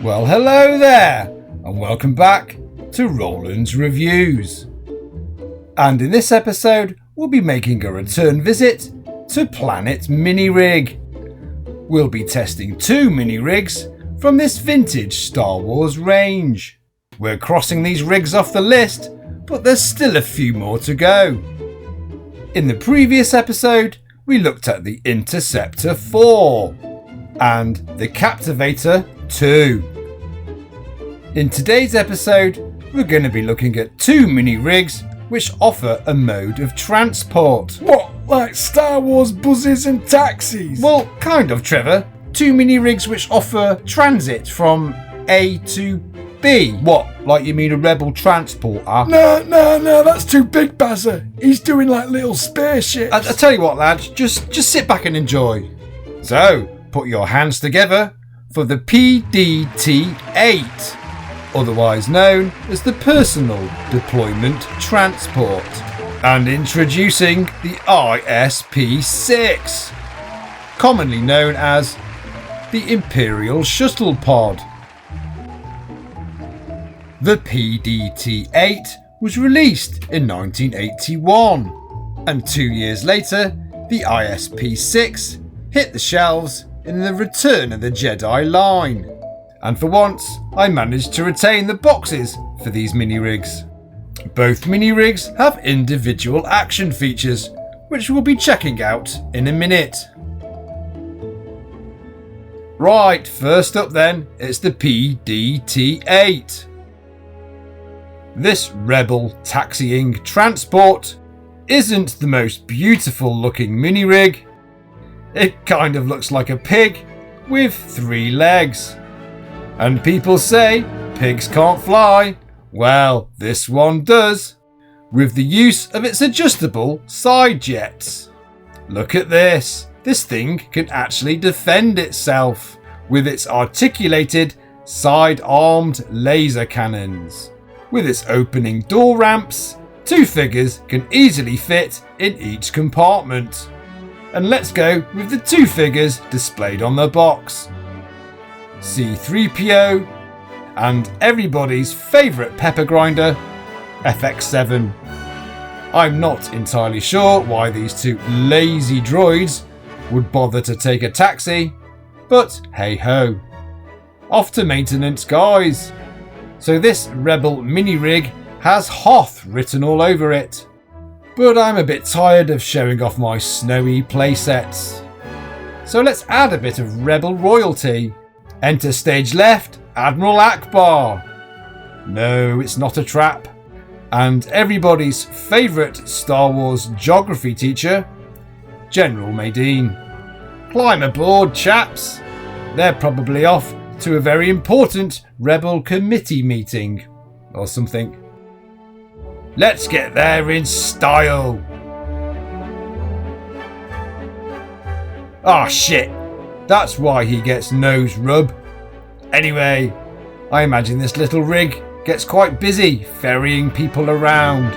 Well, hello there, and welcome back to Roland's Reviews. And in this episode, we'll be making a return visit to Planet Mini Rig. We'll be testing 2 mini rigs from this vintage Star Wars range. We're crossing these rigs off the list, but there's still a few more to go. In the previous episode, we looked at the Interceptor 4 and the Captivator 2. In today's episode, we're going to be looking at 2 mini rigs which offer a mode of transport. What, like Star Wars buses and taxis? Well, kind of, Trevor. 2 mini rigs which offer transit from A to B. What, like you mean a rebel transporter? No, that's too big, Bazza. He's doing like little spaceships. I tell you what, lads, just sit back and enjoy. So, put your hands together for the PDT-8, otherwise known as the Personal Deployment Transport, and introducing the ISP-6, commonly known as the Imperial Shuttle Pod. The PDT-8 was released in 1981, and 2 years later, the ISP-6 hit the shelves in the Return of the Jedi line. And for once, I managed to retain the boxes for these mini rigs. Both mini rigs have individual action features, which we'll be checking out in a minute. Right, first up then, it's the PDT-8. This rebel taxiing transport isn't the most beautiful looking mini rig. It kind of looks like a pig with 3 legs. And people say pigs can't fly. Well, this one does, with the use of its adjustable side jets. Look at this. This thing can actually defend itself with its articulated side-armed laser cannons. With its opening door ramps, 2 figures can easily fit in each compartment. And let's go with the 2 figures displayed on the box. C-3PO and everybody's favourite pepper grinder, FX7. I'm not entirely sure why these 2 lazy droids would bother to take a taxi, but hey ho. Off to maintenance, guys. So this Rebel mini rig has Hoth written all over it. But I'm a bit tired of showing off my snowy playsets. So let's add a bit of Rebel royalty. Enter stage left, Admiral Akbar. No, it's not a trap. And everybody's favourite Star Wars geography teacher, General Madine. Climb aboard, chaps. They're probably off to a very important Rebel committee meeting or something. Let's get there in style. Ah, shit. That's why he gets nose rub. Anyway, I imagine this little rig gets quite busy ferrying people around.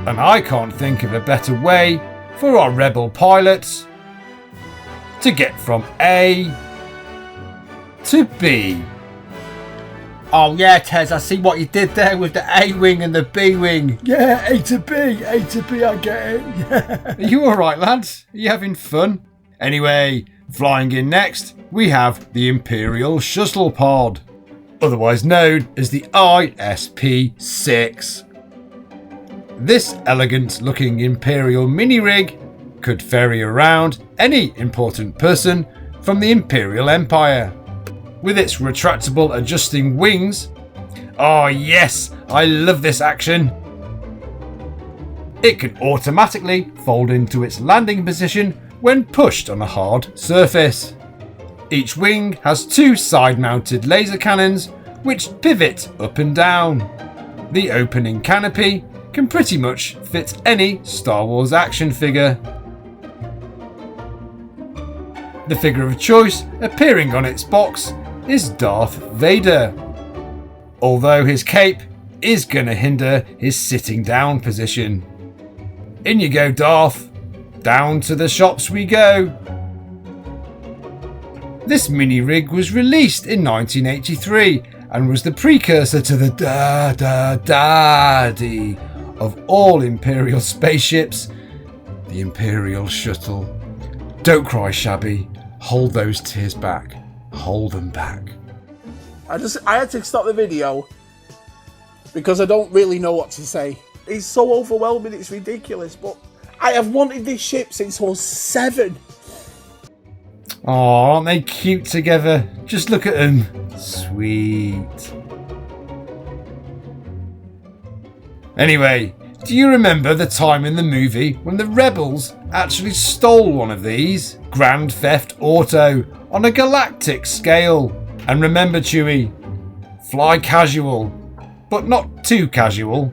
And I can't think of a better way for our Rebel pilots to get from A to B. Oh yeah, Tez, I see what you did there with the A-wing and the B-wing. Yeah, A to B, I get it. Yeah. Are you alright, lads? Are you having fun? Anyway, flying in next, we have the Imperial Shuttle Pod, otherwise known as the ISP-6. This elegant looking Imperial mini rig could ferry around any important person from the Imperial Empire. With its retractable adjusting wings. Oh yes, I love this action. It can automatically fold into its landing position when pushed on a hard surface. Each wing has 2 side-mounted laser cannons which pivot up and down. The opening canopy can pretty much fit any Star Wars action figure. The figure of choice appearing on its box is Darth Vader, although his cape is going to hinder his sitting down position. In you go, Darth. Down to the shops we go. This mini-rig was released in 1983 and was the precursor to the daddy of all Imperial spaceships, the Imperial shuttle. Don't cry, Shabby. Hold those tears back. Hold them back. I had to stop the video because I don't really know what to say. It's so overwhelming, it's ridiculous, but I have wanted this ship since I was 7. Oh, aren't they cute together? Just look at them. Sweet. Anyway, do you remember the time in the movie when the rebels actually stole one of these? Grand Theft Auto on a galactic scale. And remember, Chewie, fly casual, but not too casual.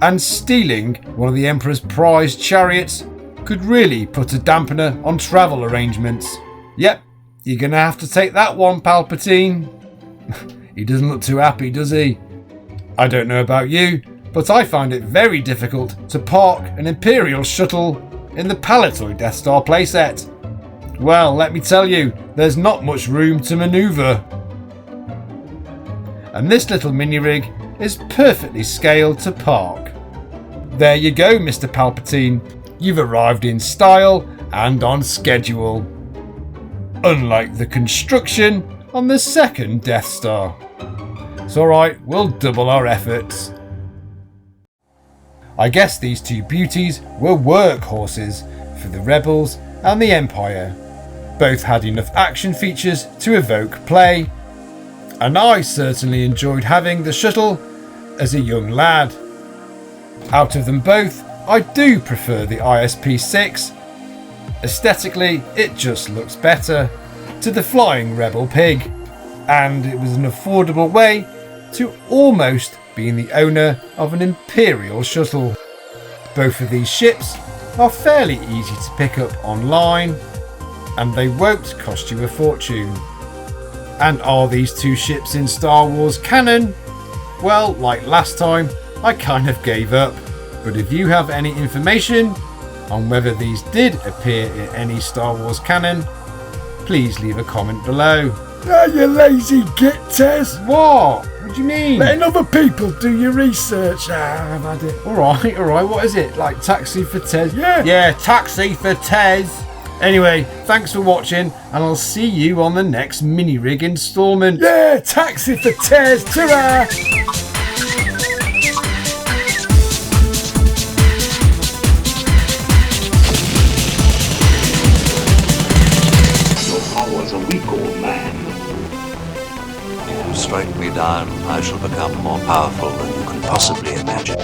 And stealing one of the Emperor's prized chariots could really put a dampener on travel arrangements. Yep, you're gonna have to take that one, Palpatine. He doesn't look too happy, does he? I don't know about you, but I find it very difficult to park an Imperial shuttle in the Palatoy Death Star playset. Well, let me tell you, there's not much room to manoeuvre. And this little mini-rig is perfectly scaled to park. There you go, Mr. Palpatine. You've arrived in style and on schedule. Unlike the construction on the second Death Star. It's alright, we'll double our efforts. I guess these two beauties were workhorses for the Rebels and the Empire. Both had enough action features to evoke play, and I certainly enjoyed having the shuttle as a young lad. Out of them both, I do prefer the ISP-6. Aesthetically, it just looks better, to the flying Rebel pig, and it was an affordable way to almost being the owner of an Imperial shuttle. Both of these ships are fairly easy to pick up online, and they won't cost you a fortune. And are these two ships in Star Wars canon? Well, like last time, I kind of gave up, but if you have any information on whether these did appear in any Star Wars canon, please leave a comment below. Ah, you lazy git, Tez. What? What do you mean? Letting other people do your research. Ah, I've had it. Alright, what is it? Like Taxi for Tez? Yeah, Taxi for Tez. Anyway, thanks for watching, and I'll see you on the next mini-rig installment. Yeah, Taxi for Tez. Ta-ra! A weak old man. If you strike me down, I shall become more powerful than you can possibly imagine.